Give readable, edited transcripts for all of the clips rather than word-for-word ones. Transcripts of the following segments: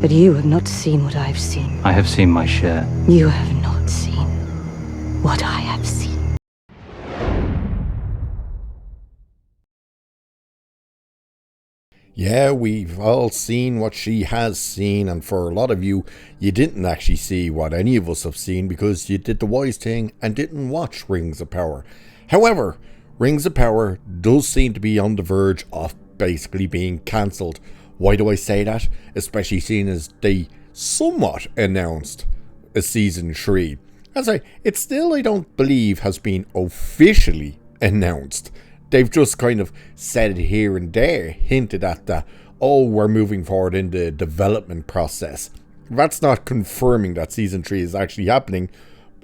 But you have not seen what I've seen. I have seen my share. You have not seen what I have seen. Yeah, we've all seen what she has seen, and for a lot of you, you didn't actually see what any of us have seen because you did the wise thing and didn't watch Rings of Power. However, Rings of Power does seem to be on the verge of basically being cancelled. Why do I say that? Especially seeing as they somewhat announced a season 3. It still, I don't believe, has been officially announced. They've just kind of said it here and there, hinted at that, oh, we're moving forward in the development process. That's not confirming that season 3 is actually happening.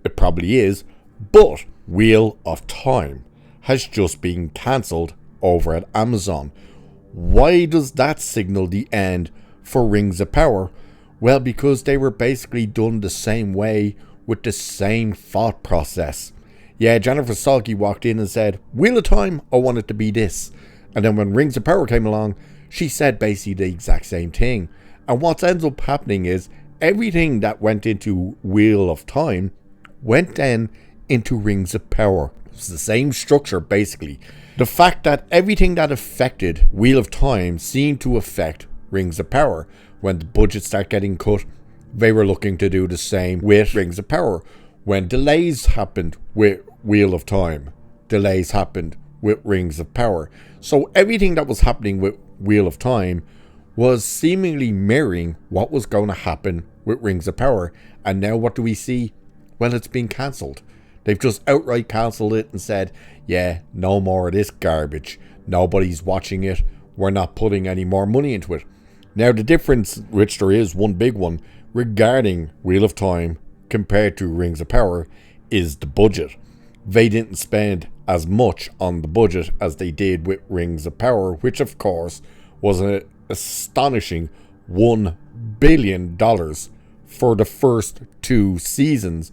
It probably is, but Wheel of Time has just been cancelled over at Amazon. Why does that signal the end for Rings of Power? Well, because they were basically done the same way with the same thought process. Yeah, Jennifer Salke walked in and said, Wheel of Time, I want it to be this. And then when Rings of Power came along, she said basically the exact same thing. And what ends up happening is everything that went into Wheel of Time went then into Rings of Power. It's the same structure basically. The fact that everything that affected Wheel of Time seemed to affect Rings of Power. When the budgets start getting cut, they were looking to do the same with Rings of Power. When delays happened with Wheel of Time, delays happened with Rings of Power. So everything that was happening with Wheel of Time was seemingly mirroring what was going to happen with Rings of Power. And now what do we see? Well, it's been cancelled. They've just outright cancelled it and said, yeah, no more of this garbage. Nobody's watching it. We're not putting any more money into it. Now the difference, which there is one big one, regarding Wheel of Time compared to Rings of Power, is the budget. They didn't spend as much on the budget as they did with Rings of Power, which of course was an astonishing $1 billion for the first 2 seasons.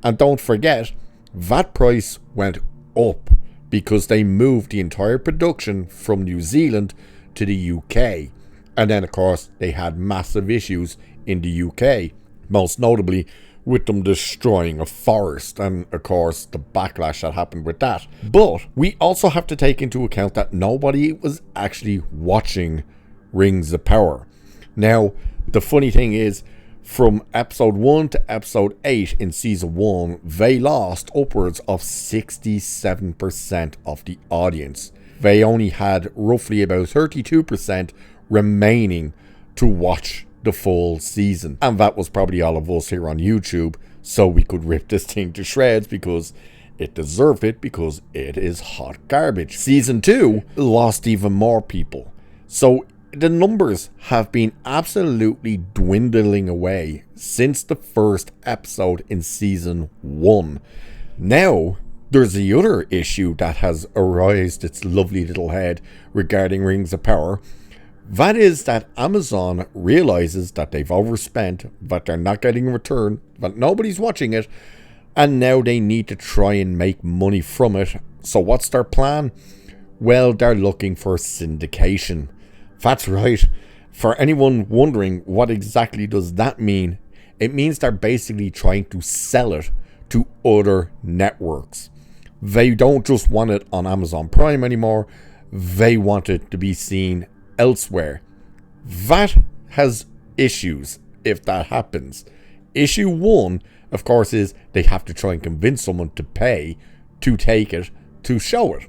And don't forget, that price went up because they moved the entire production from New Zealand to the UK. And then of course they had massive issues in the UK, most notably with them destroying a forest, and of course the backlash that happened with that. But we also have to take into account that nobody was actually watching Rings of Power. Now the funny thing is, from episode 1 to episode 8 in season 1, they lost upwards of 67% of the audience. They only had roughly about 32% remaining to watch the full season, and that was probably all of us here on YouTube, so we could rip this thing to shreds because it deserved it, because it is hot garbage. Season 2 lost even more people, so the numbers have been absolutely dwindling away since the first episode in season 1. Now there's the other issue that has raised its lovely little head regarding Rings of Power. That is that Amazon realizes that they've overspent, that they're not getting a return, that nobody's watching it, and now they need to try and make money from it. So what's their plan? Well, they're looking for syndication. That's right. For anyone wondering what exactly does that mean, it means they're basically trying to sell it to other networks. They don't just want it on Amazon Prime anymore, they want it to be seen elsewhere. That has issues if that happens. Issue 1, of course, is they have to try and convince someone to pay to take it, to show it.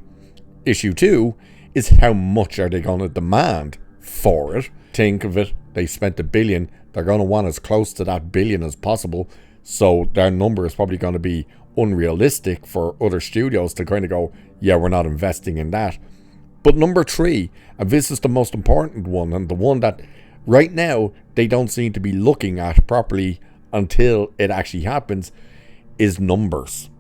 Issue 2 is how much are they going to demand for it. Think of it, they spent $1 billion, they're going to want as close to that $1 billion as possible, so their number is probably going to be unrealistic for other studios to kind of go, yeah, we're not investing in that. But number 3, and this is the most important one, and the one that right now they don't seem to be looking at properly until it actually happens, is numbers.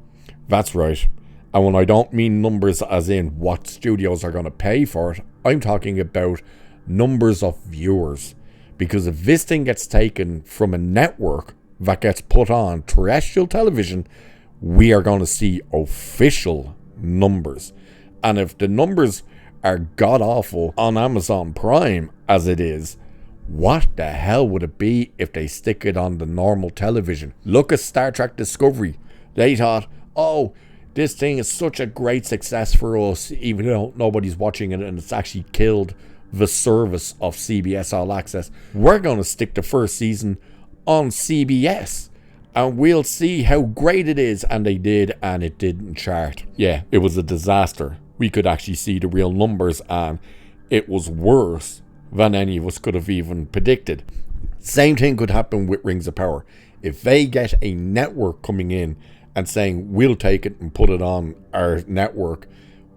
That's right. And when I don't mean numbers as in what studios are going to pay for it, I'm talking about numbers of viewers. Because if this thing gets taken from a network that gets put on terrestrial television, we are going to see official numbers. And if the numbers are god awful on Amazon Prime as it is, What the hell would it be if they stick it on the normal television? Look at Star Trek Discovery. They thought, oh, this thing is such a great success for us, even though nobody's watching it and it's actually killed the service of CBS All Access. We're going to stick the first season on CBS and we'll see how great it is. And they did, and it didn't chart. Yeah, it was a disaster. We could actually see the real numbers, and it was worse than any of us could have even predicted. Same thing could happen with Rings of Power. If they get a network coming in and saying, we'll take it and put it on our network,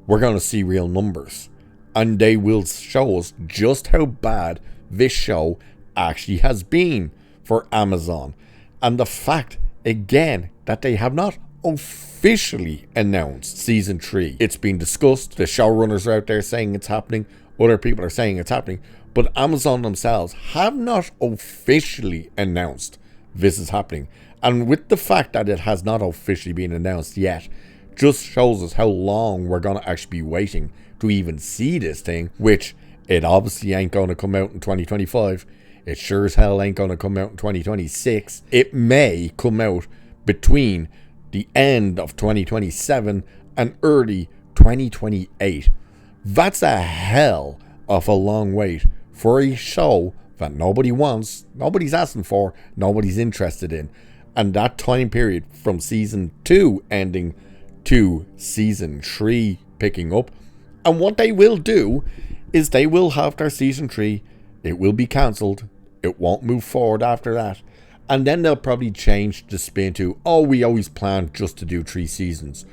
we're going to see real numbers. And they will show us just how bad this show actually has been for Amazon. And the fact, again, that they have not officially announced season 3. It's been discussed. The showrunners are out there saying it's happening. Other people are saying it's happening. But Amazon themselves have not officially announced this is happening. And with the fact that it has not officially been announced yet, just shows us how long we're going to actually be waiting to even see this thing, which it obviously ain't going to come out in 2025. It sure as hell ain't going to come out in 2026. It may come out between the end of 2027 and early 2028. That's a hell of a long wait for a show that nobody wants, nobody's asking for, nobody's interested in. And that time period from season 2 ending to season 3 picking up. And what they will do is they will have their season 3. It will be cancelled. It won't move forward after that. And then they'll probably change the spin to, oh, we always planned just to do 3 seasons.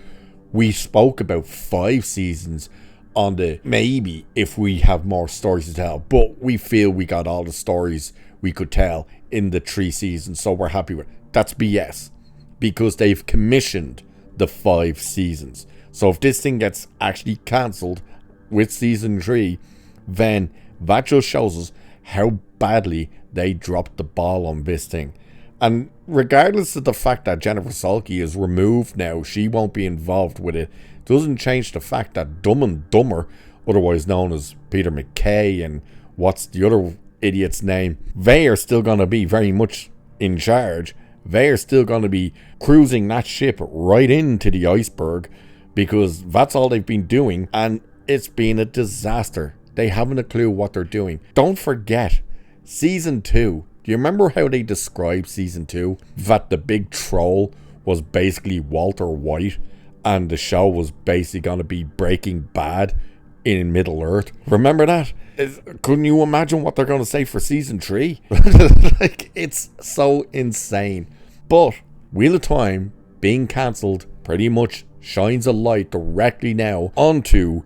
We spoke about 5 seasons on the maybe if we have more stories to tell. But we feel we got all the stories we could tell in the 3 seasons. So we're happy with it. That's BS. Because they've commissioned the 5 seasons. So if this thing gets actually cancelled with season 3, then that just shows us how badly they dropped the ball on this thing. And regardless of the fact that Jennifer Salke is removed now, she won't be involved with it, doesn't change the fact that Dumb and Dumber, otherwise known as Peter McKay and what's the other idiot's name, they are still going to be very much in charge. They are still going to be cruising that ship right into the iceberg, because that's all they've been doing, and it's been a disaster. They haven't a clue what they're doing. Don't forget, season 2. Do you remember how they described season 2? That the big troll was basically Walter White, and the show was basically going to be Breaking Bad in Middle Earth. Remember that? Couldn't you imagine what they're going to say for season 3? Like, it's so insane. But Wheel of Time being cancelled pretty much shines a light directly now onto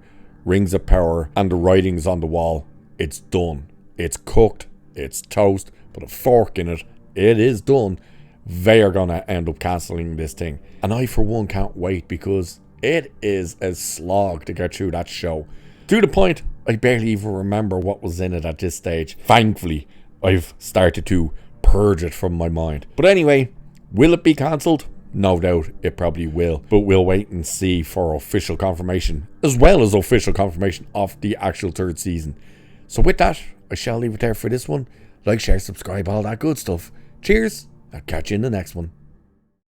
Rings of Power and the writings on the wall. It's done. It's cooked. It's toast. Put a fork in it. It is done. They are going to end up cancelling this thing. And I, for one, can't wait, because it is a slog to get through that show. To the point, I barely even remember what was in it at this stage. Thankfully, I've started to purge it from my mind. But anyway, will it be cancelled? No doubt it probably will. But we'll wait and see for official confirmation, as well as official confirmation of the actual 3rd season. So with that, I shall leave it there for this one. Like, share, subscribe, all that good stuff. Cheers. I'll catch you in the next one.